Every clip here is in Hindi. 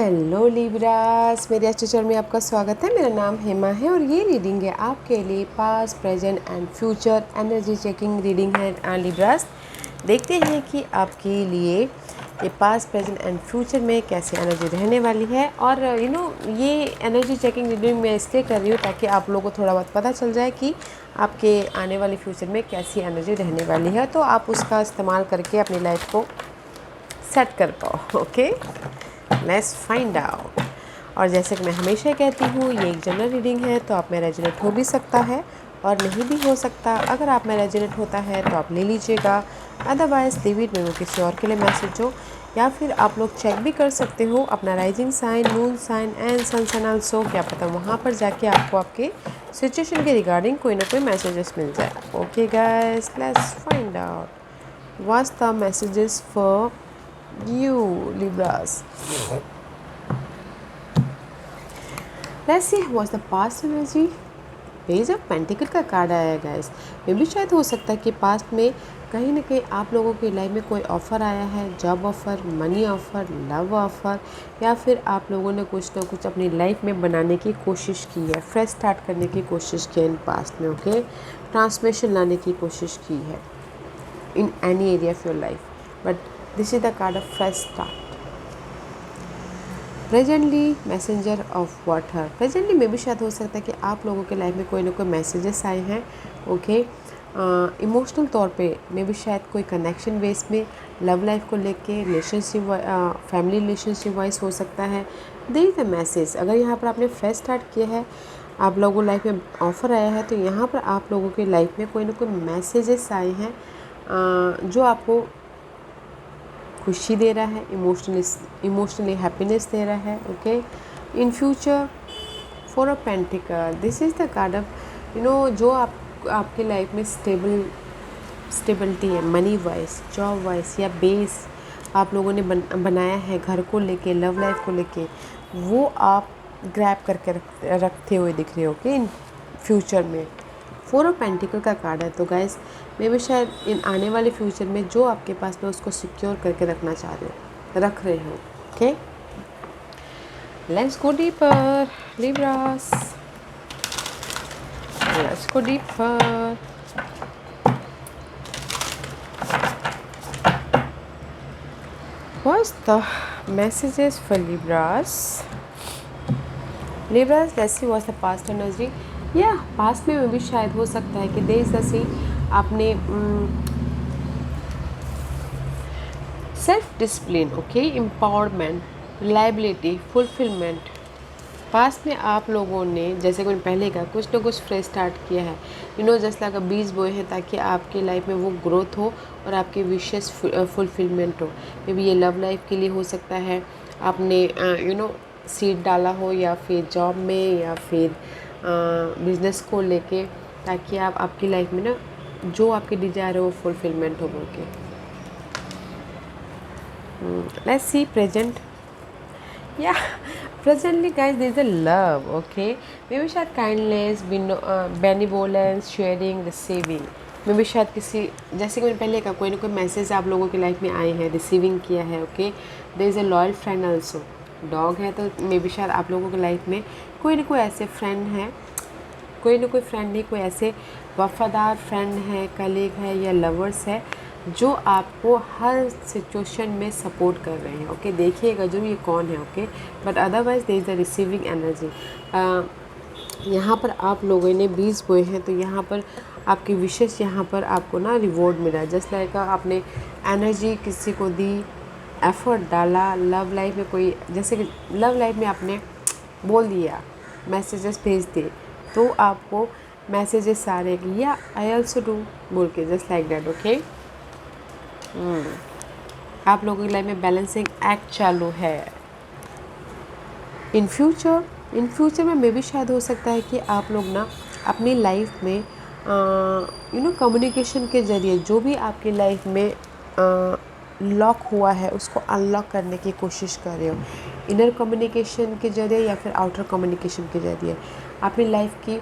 हेलो लिब्रास, मेरे अच्छे चैनल में आपका स्वागत है। मेरा नाम हेमा है और ये रीडिंग है आपके लिए past, present and future energy checking reading है लिब्रास। देखते हैं कि आपके लिए ये पास्ट, प्रेजेंट एंड फ्यूचर में कैसे एनर्जी रहने वाली है। और ये एनर्जी चेकिंग रीडिंग मैं इसलिए कर रही हूँ ताकि आप लोगों को थोड़ा बहुत पता चल जाए कि आपके आने वाले फ्यूचर में कैसी एनर्जी रहने वाली है, तो आप उसका इस्तेमाल करके अपनी लाइफ को सेट कर पाओ। Okay, let's find out. और जैसे कि मैं हमेशा कहती हूँ, ये एक जनरल रीडिंग है, तो आप में रेजोनेट हो भी सकता है और नहीं भी हो सकता। अगर आप में रेजोनेट होता है तो आप ले लीजिएगा, अदरवाइज लीव इट में, वो किसी और के लिए मैसेज हो। या फिर आप लोग चेक भी कर सकते हो अपना rising sign, moon sign and sun sign also. क्या पता वहाँ पर जाके आपको आपके सिचुएशन के रिगार्डिंग कोई ना कोई मैसेजेस मिल जाए। Okay guys, let's find out what's the messages for you Libras. Let's see what's the past energy. Page of pentacle का कार्ड आया है गाइस। ये भी शायद हो सकता है कि पास्ट में कहीं ना कहीं आप लोगों की लाइफ में कोई ऑफ़र आया है, job offer, money offer, love offer, या फिर आप लोगों ने कुछ ना कुछ अपनी लाइफ में बनाने की कोशिश की है, फ्रेश स्टार्ट करने की कोशिश की है इन पास्ट में। ओके, ट्रांसफॉर्मेशन लाने की कोशिश की है in any area of your life, but this is the card of fresh start. Presently messenger of water, presently में भी शायद हो सकता है कि आप लोगों के लाइफ में कोई ना कोई मैसेजेस आए हैं। ओके, इमोशनल तौर पे में भी शायद कोई कनेक्शन बेस में लव लाइफ को लेके, रिलेशनशिप, फैमिली रिलेशनशिप वाइज हो सकता है। There is a message. अगर यहाँ पर आपने फ्रेश स्टार्ट किया है, आप लोगों लाइफ में ऑफ़र आया है, तो यहाँ पर आप लोगों के लाइफ में कोई ना कोई मैसेजेस आए हैं जो आपको खुशी दे रहा है, इमोशनली हैप्पीनेस दे रहा है। Okay, in future four of pentacle, this is the card of जो आपके लाइफ में स्टेबिलिटी है, मनी वाइज, जॉब वाइज, या बेस आप लोगों ने बनाया है घर को लेके, लव लाइफ को लेके, वो आप ग्रैब करके रखते हुए दिख रहे हो कि इन फ्यूचर में। फोर ऑफ पेंटिकल का कार्ड है, तो गाइस मे भी शायद इन आने वाले फ्यूचर में जो आपके पास में उसको सिक्योर करके रखना चाह रहे हो, रख रहे हो। Okay, let's go deeper Libras, let's go deeper. What's the messages for Libras? Libras, let's see what's the past energy. या पास्ट में भी शायद हो सकता है कि देश जैसे आपने self discipline, okay, empowerment, reliability, fulfilment, past में आप लोगों ने, जैसे कि मैंने पहले कहा, कुछ ना कुछ फ्रेश स्टार्ट किया है, जैसे लाइक बीज बोए हैं ताकि आपकी लाइफ में वो ग्रोथ हो और आपके विशेष फुलफिलमेंट हो। मे बी ये लव लाइफ के लिए हो सकता है, आपने सीड डाला हो, या फिर जॉब में, या फिर बिजनेस को लेके, ताकि आप आपकी लाइफ में जो आपके डिजायर है वो फुलफिलमेंट हो बोल के। Let's see present. या presently guys there is a love. Okay, maybe शायद kindness, benevolence, sharing, receiving. Maybe शायद किसी, जैसे कि मैंने पहले कहा, कोई ना कोई मैसेज आप लोगों की लाइफ में आए हैं, रिसीविंग किया है। Okay, there is a loyal friend also. Dog है तो मे बी शायद आप लोगों की लाइफ में कोई ना कोई ऐसे फ्रेंड हैं, कोई ना कोई फ्रेंड नहीं, कोई ऐसे वफादार फ्रेंड है, कलीग है, या लवर्स है जो आपको हर सिचुएशन में सपोर्ट कर रहे हैं। ओके, देखिएगा जो ये कौन है। Okay, but otherwise there is the receiving energy. यहाँ पर आप लोगों ने बीज बोए हैं, तो यहाँ पर आपकी विशेष, यहाँ पर आपको रिवॉर्ड मिला। जस्ट लाइक आपने एनर्जी किसी को दी, एफर्ट डाला लव लाइफ में, कोई जैसे कि लव लाइफ में आपने बोल दिया, मैसेजेस भेज दिए, तो आपको मैसेजेस सारे या आई ऑल्सो डू बोल के, जस्ट लाइक दैट। ओके, आप लोगों की लाइफ में बैलेंसिंग एक्ट चालू है। इन फ्यूचर में मे भी शायद हो सकता है कि आप लोग अपनी लाइफ में कम्युनिकेशन के ज़रिए जो भी आपकी लाइफ में लॉक हुआ है उसको अनलॉक करने की कोशिश कर रहे हो, इनर कम्युनिकेशन के ज़रिए या फिर आउटर कम्युनिकेशन के ज़रिए। अपनी लाइफ की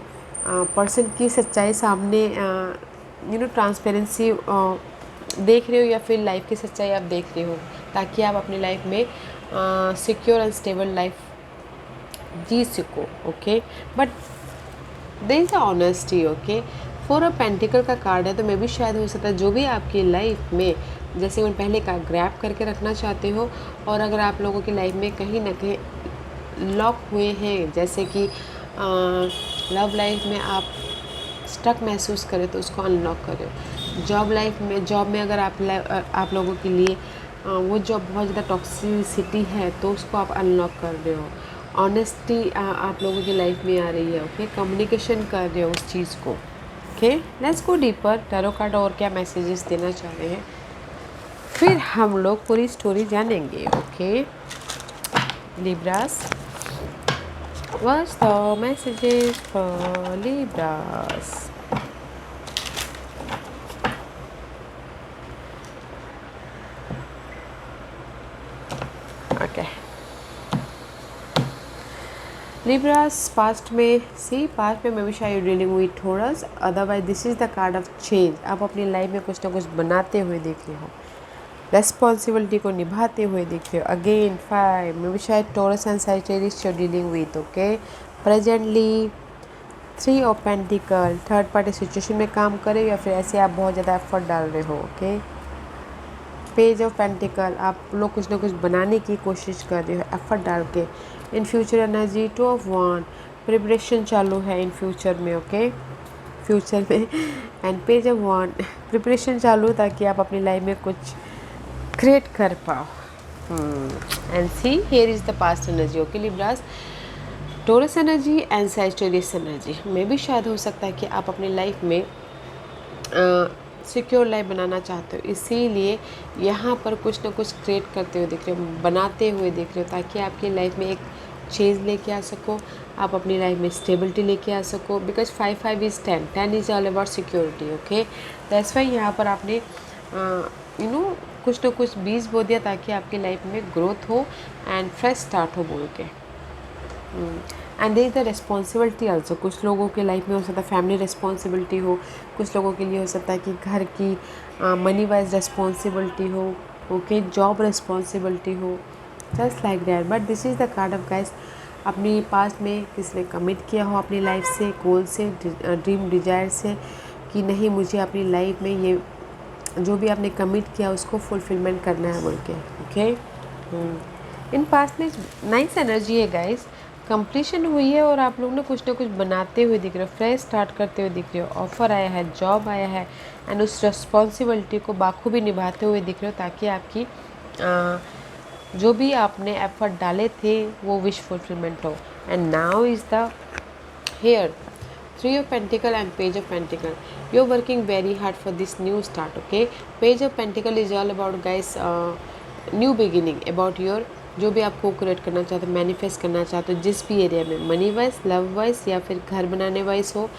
पर्सन की सच्चाई सामने ट्रांसपेरेंसी देख रहे हो, या फिर लाइफ की सच्चाई आप देख रहे हो, ताकि आप अपनी लाइफ में सिक्योर एंड स्टेबल लाइफ जी सको, okay. But there is a honesty, okay. Four of pentacle का कार्ड है, तो मे भी शायद हो सकता है जो भी आपकी लाइफ में, जैसे मैं पहले का ग्रैब करके रखना चाहते हो, और अगर आप लोगों की लाइफ में कहीं ना कहीं लॉक हुए हैं, जैसे कि लव लाइफ में आप स्टक महसूस करें तो उसको अनलॉक करें। जॉब लाइफ में, जॉब में अगर आप लोगों के लिए वो जॉब बहुत ज़्यादा टॉक्सिसिटी है तो उसको आप अनलॉक कर रहे हो। ऑनेस्टी आप लोगों की लाइफ में आ रही है, ओके। कम्युनिकेशन कर रहे हो उस चीज़ को, okay. Let's go deeper. Tarot card और क्या मैसेजेस देना चाह रहे हैं, फिर हम लोग पूरी स्टोरी जानेंगे, okay. Libras, what's the messages for Libras? Okay, Libras past में, पास्ट में मे बी शायद डीलिंग हुई थोरस, otherwise this is the card of change. आप अपनी लाइफ में कुछ ना कुछ बनाते हुए देख रहे हो, रेस्पॉन्सिबिलिटी को निभाते हुए दिख रहे हो। अगेन 5 मे भी शायद taurus and Sagittarius you're dealing with, okay. Presently 3 of pentacle, third party situation में काम करे या फिर ऐसे आप बहुत ज़्यादा एफर्ट डाल रहे हो, ओके। पेज ऑफ पेंटिकल, आप लोग कुछ ना कुछ बनाने की कोशिश कर रहे हो एफर्ट डाल के। In future energy 2 of one, preparation चालू है इन फ्यूचर में, ओके। फ्यूचर में and page of one, preparation चालू ताकि आप अपनी लाइफ में कुछ क्रिएट कर पाओ। And see here is the past energy, okay Libras. Taurus energy and Sagittarius energy में भी शायद हो सकता है कि आप अपनी लाइफ में सिक्योर लाइफ बनाना चाहते हो, इसीलिए यहाँ पर कुछ ना कुछ क्रिएट करते हुए दिख रहे हो, बनाते हुए दिख रहे हो, ताकि आपकी लाइफ में एक चेंज लेके आ सको, आप अपनी लाइफ में स्टेबिलिटी लेके आ सको। Because 5 is 10 is all about security, okay. That's why यहाँ पर आपने कुछ ना कुछ बीज बो दिया ताकि आपकी लाइफ में ग्रोथ हो एंड फ्रेश स्टार्ट हो बोल के। And there is the responsibility also. कुछ लोगों के लाइफ में हो सकता है फैमिली रिस्पॉन्सिबिलिटी हो, कुछ लोगों के लिए हो सकता है कि घर की मनी वाइज रिस्पॉन्सिबिलिटी हो, ओके, जॉब रिस्पॉन्सिबिलिटी हो, just like that. But this is the card of guys. अपनी पास्ट में किसने कमिट किया हो अपनी लाइफ से, गोल से, ड्रीम डिजायर से, कि नहीं मुझे अपनी लाइफ में ये जो भी आपने कमिट किया उसको फुलफिलमेंट करना है बोल के, ओके। इन पास्ट में नाइस एनर्जी है गाइस, कंप्लीशन हुई है और आप लोग ने कुछ ना कुछ बनाते हुए दिख रहे हो, फ्रेश स्टार्ट करते हुए दिख रहे हो, ऑफर आया है, जॉब आया है, एंड उस रिस्पॉन्सिबिलिटी को बाखूबी निभाते हुए दिख रहे हो ताकि आपकी जो भी आपने एफर्ट डाले थे वो विश फुलफिलमेंट हो। And now is the here 3 of Pentacle and Page of Pentacle. You're working very hard for this new start, okay. Page of Pentacle is all about guys new beginning, about your जो भी आप को क्रिएट करना चाहते हो, मैनिफेस्ट करना चाहते हो, जिस भी एरिया में, मनी वाइज, लव वाइज, या फिर घर बनाने वाइज हो,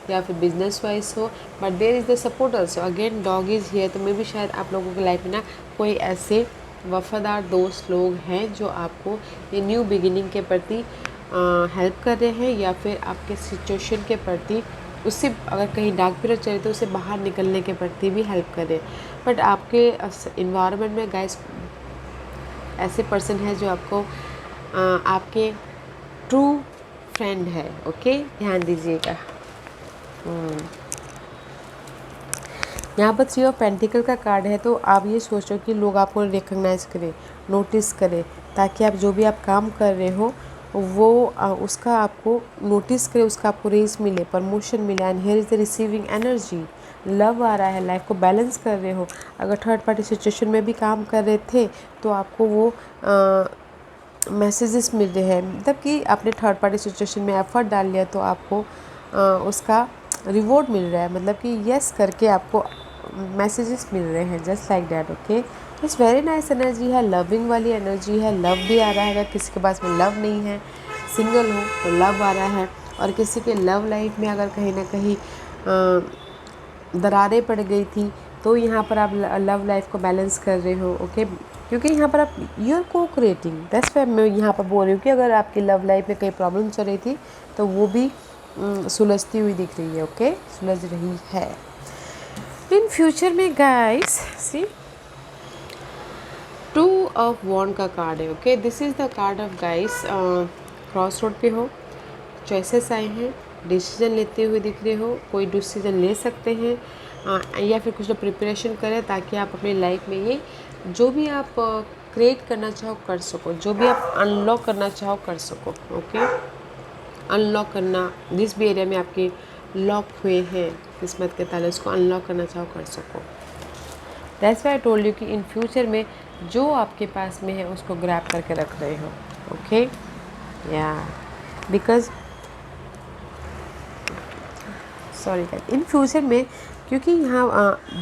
या फिर बिजनेस वाइज हो। But there is the support also, again dog is here. तो मे भी शायद आप लोगों की लाइफ में ना कोई ऐसे वफादार दोस्त लोग हैं जो आपको ये न्यू बिगिनिंग के प्रति हेल्प कर रहे हैं, या फिर आपके सिचुएशन के प्रति, उससे अगर कहीं डार्क पीरियड चले तो उससे बाहर निकलने के प्रति भी हेल्प कर रहे हैं। बट आपके इन्वायरमेंट में गाइस ऐसे पर्सन है जो आपको आपके ट्रू फ्रेंड है, ओके, ध्यान दीजिएगा। यहाँ पर 3 ऑफ पेंटिकल का कार्ड है, तो आप ये सोचो कि लोग आपको रिकग्नाइज करें, नोटिस करें, ताकि आप जो भी आप काम कर रहे हो वो उसका आपको नोटिस करे, उसका आपको रेस मिले, प्रमोशन मिले। And here is the receiving energy, love आ रहा है, लाइफ को बैलेंस कर रहे हो। अगर थर्ड पार्टी सिचुएशन में भी काम कर रहे थे तो आपको वो मैसेजेस मिल रहे हैं, मतलब कि आपने थर्ड पार्टी सिचुएशन में एफर्ट डाल लिया तो आपको उसका रिवॉर्ड मिल रहा है, मतलब कि यस करके आपको मैसेजेस मिल रहे हैं, just like that, okay. It's very nice energy है, लविंग वाली एनर्जी है। लव भी आ रहा है, अगर किसी के पास में लव नहीं है, सिंगल हो तो लव आ रहा है, और किसी के लव लाइफ में अगर कहीं ना कहीं दरारें पड़ गई थी तो यहाँ पर आप लव लाइफ को बैलेंस कर रहे हो, ओके। क्योंकि यहाँ पर आप यू आर को क्रिएटिंग, दैट्स व्हाई मैं यहाँ पर बोल रही हूँ कि अगर आपकी लव लाइफ में कई प्रॉब्लम चल रही थी तो वो भी सुलझती हुई दिख रही है, ओके, सुलझ रही है। इन फ्यूचर में गाइस सी 2 ऑफ वॉन्ड का कार्ड है। Okay, this is the card of guys, cross road पे हो, चॉइसेस आए हैं, डिसीजन लेते हुए दिख रहे हो, कोई डिसीजन ले सकते हैं, या फिर कुछ लोग प्रिपरेशन करें ताकि आप अपनी लाइफ में ये जो भी आप क्रिएट करना चाहो कर सको, जो भी आप अनलॉक करना चाहो कर सको। ओके, अनलॉक करना, जिस भी एरिया में आपके लॉक हुए हैं किस्मत के ताले, उसको अनलॉक करना चाहो कर सको। That's why I told you कि इन फ्यूचर में जो आपके पास में है उसको ग्रैब करके रख रहे हो। ओके, या because sorry guys, in future में क्योंकि यहाँ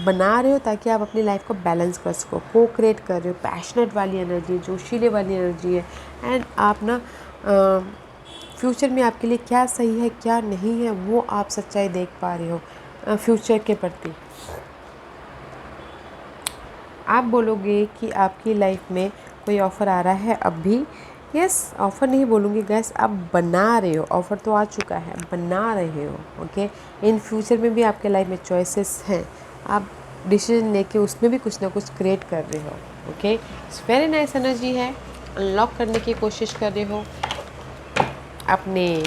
बना रहे हो ताकि आप अपनी लाइफ को बैलेंस कर सको, को क्रिएट कर रहे हो, पैशनेट वाली एनर्जी, जोशीले वाली एनर्जी है। एंड आप ना फ्यूचर में आपके लिए क्या सही है क्या नहीं है वो आप सच्चाई देख पा रहे हो फ्यूचर के प्रति। आप बोलोगे कि आपकी लाइफ में कोई ऑफ़र आ रहा है अब भी, यस, ऑफ़र नहीं बोलूँगी गैस, आप बना रहे हो, ऑफ़र तो आ चुका है, बना रहे हो। ओके, इन फ्यूचर में भी आपके लाइफ में चॉइसेस हैं, आप डिसीजन लेके उसमें भी कुछ ना कुछ क्रिएट कर रहे हो। Okay, it's very nice energy है, अनलॉक करने की कोशिश कर रहे हो, अपने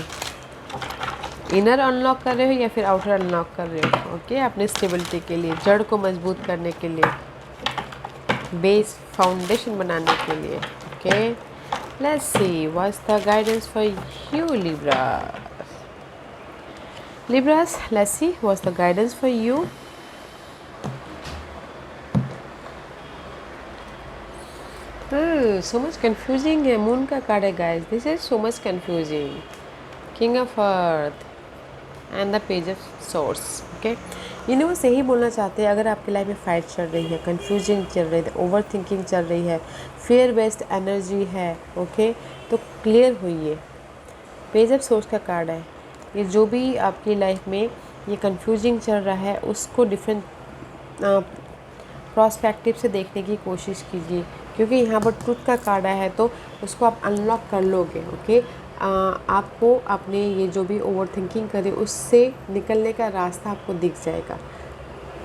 इनर अनलॉक कर रहे हो या फिर आउटर अनलॉक कर रहे हो। ओके, अपने स्टेबिलिटी के लिए, जड़ को मजबूत करने के लिए, बेस फाउंडेशन बनाने के लिए। Okay, let's see what's the guidance for you, Libras, let's see what's the guidance for you. So much confusing है, मून का कार्ड है guys, this is so much confusing. King of earth and the page of source. Okay, universe यही बोलना चाहते हैं, अगर आपकी लाइफ में फाइट चल रही है, कंफ्यूजिंग चल रही है, ओवर थिंकिंग चल रही है, फेयर बेस्ड एनर्जी है, ओके, तो क्लियर हुई। पेज ऑफ सोर्स का कार्ड है, ये जो भी आपकी लाइफ में ये कंफ्यूजिंग चल रहा है उसको डिफरेंट प्रोस्पेक्टिव से देखने की कोशिश कीजिए, क्योंकि यहाँ पर ट्रुथ का कार्ड है तो उसको आप अनलॉक कर लोगे। ओके, आपको अपने ये जो भी ओवर थिंकिंग करे उससे निकलने का रास्ता आपको दिख जाएगा,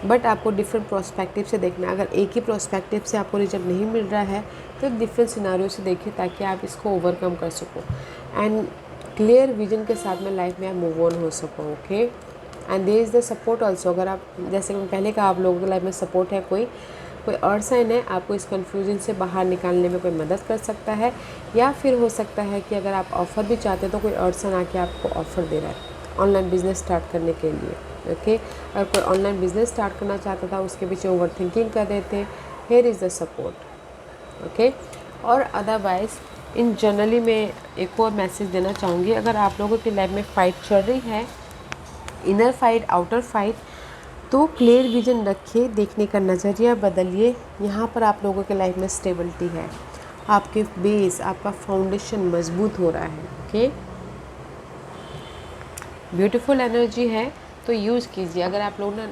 बट आपको डिफरेंट प्रोस्पेक्टिव से देखना है। अगर एक ही प्रोस्पेक्टिव से आपको रिजल्ट नहीं मिल रहा है तो डिफरेंट सिनारियो से देखिए ताकि आप इसको ओवरकम कर सको एंड क्लियर विजन के साथ में लाइफ में आप मूव ऑन हो सको। Okay, and there is the support also, अगर आप जैसे मैं पहले कहा आप लोगों की लाइफ में सपोर्ट है, कोई अर्थ साइन है, आपको इस कन्फ्यूजन से बाहर निकालने में कोई मदद कर सकता है, या फिर हो सकता है कि अगर आप ऑफ़र भी चाहते हैं तो कोई अर्थ साइन आके आपको ऑफ़र दे रहा है ऑनलाइन बिजनेस स्टार्ट करने के लिए। ओके, अगर कोई ऑनलाइन बिजनेस स्टार्ट करना चाहता था, उसके पीछे ओवर थिंकिंग कर रहे थे, here is the support. Okay, और अदरवाइज़ इन जनरली मैं एक और मैसेज देना चाहूँगी, अगर आप लोगों की लाइफ में फ़ाइट चल रही है, इनर फाइट आउटर फाइट, तो क्लियर विजन रखिए, देखने का नज़रिया बदलिए। यहाँ पर आप लोगों के लाइफ में स्टेबिलिटी है, आपके बेस, आपका फाउंडेशन मजबूत हो रहा है। ओके, ब्यूटीफुल एनर्जी है तो यूज़ कीजिए। अगर आप लोग ना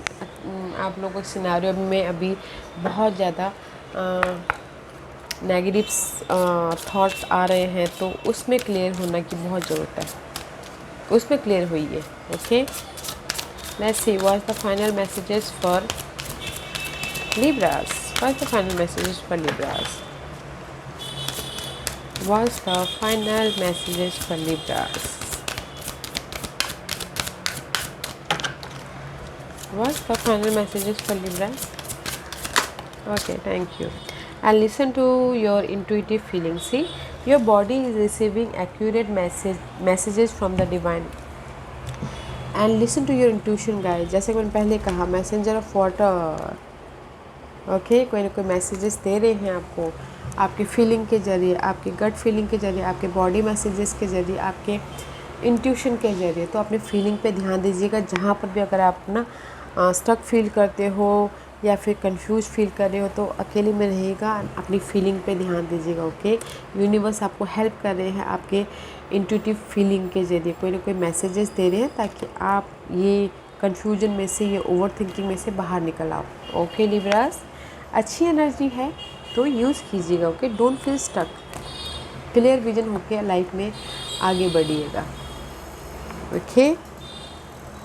आप लोगों के सिनेरियो में अभी बहुत ज़्यादा नेगेटिव थॉट्स आ रहे हैं तो उसमें क्लियर होना की बहुत ज़रूरत है, उसमें क्लियर होइए। Okay, let's see what's the final messages for Libras. What's the final messages for Libras? What's the final messages for Libras? What's the final messages for Libras? Okay, thank you. And listen to your intuitive feelings. See, your body is receiving accurate messages from the divine. And listen to your intuition guide, जैसे मैंने पहले कहा, मैसेंजर ऑफ वाटर। ओके, कोई ना कोई मैसेजेस दे रहे हैं आपको, आपकी फीलिंग के ज़रिए, आपकी गट फीलिंग के ज़रिए, आपके बॉडी मैसेजेस के ज़रिए, आपके इंट्यूशन के ज़रिए। तो अपनी फीलिंग पे ध्यान दीजिएगा, जहाँ पर भी अगर आप ना स्टक फील करते हो या फिर कंफ्यूज फील कर रहे हो तो अकेले में रहेगा, अपनी फीलिंग पे ध्यान दीजिएगा। ओके, यूनिवर्स आपको हेल्प कर रहे हैं आपके इंट्यूटिव फीलिंग के ज़रिए, कोई ना कोई मैसेजेस दे रहे हैं ताकि आप ये कंफ्यूजन में से, ये ओवर थिंकिंग में से बाहर निकल आओ। ओके लिब्रास, अच्छी एनर्जी है तो यूज़ कीजिएगा। Okay, don't feel stuck, clear vision होके लाइफ में आगे बढ़िएगा। ओके,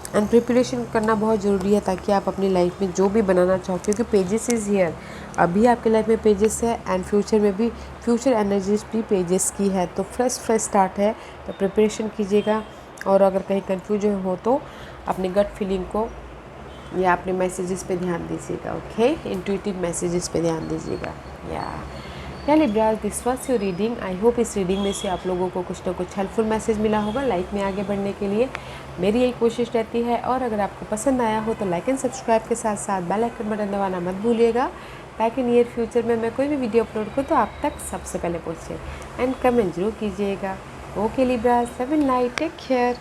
एंड प्रिपरेशन करना बहुत ज़रूरी है ताकि आप अपनी लाइफ में जो भी बनाना चाहो, क्योंकि पेजेस इज़ हियर, अभी आपके लाइफ में पेजेस है एंड फ्यूचर में भी फ्यूचर एनर्जीज भी पेजेस की है, तो फ्रेश स्टार्ट है, तो प्रिपरेशन कीजिएगा। और अगर कहीं कन्फ्यूजन हो तो अपनी गट फीलिंग को या अपने मैसेजेस पे ध्यान दीजिएगा। ओके, इंट्यूटिव मैसेजेस पे ध्यान दीजिएगा। या Libras, this was your reading. I hope इस रीडिंग में से आप लोगों को कुछ ना कुछ हेल्पफुल मैसेज मिला होगा लाइफ में आगे बढ़ने के लिए। मेरी यही कोशिश रहती है। और अगर आपको पसंद आया हो तो लाइक एंड सब्सक्राइब के साथ साथ बेल आइकन बटन दबाना मत भूलिएगा, ताकि नियर फ्यूचर में मैं कोई भी वीडियो अपलोड करूँ तो आप तक सबसे पहले पहुँचे। एंड कमेंट जरूर कीजिएगा। Okay Libras, have a night, take care.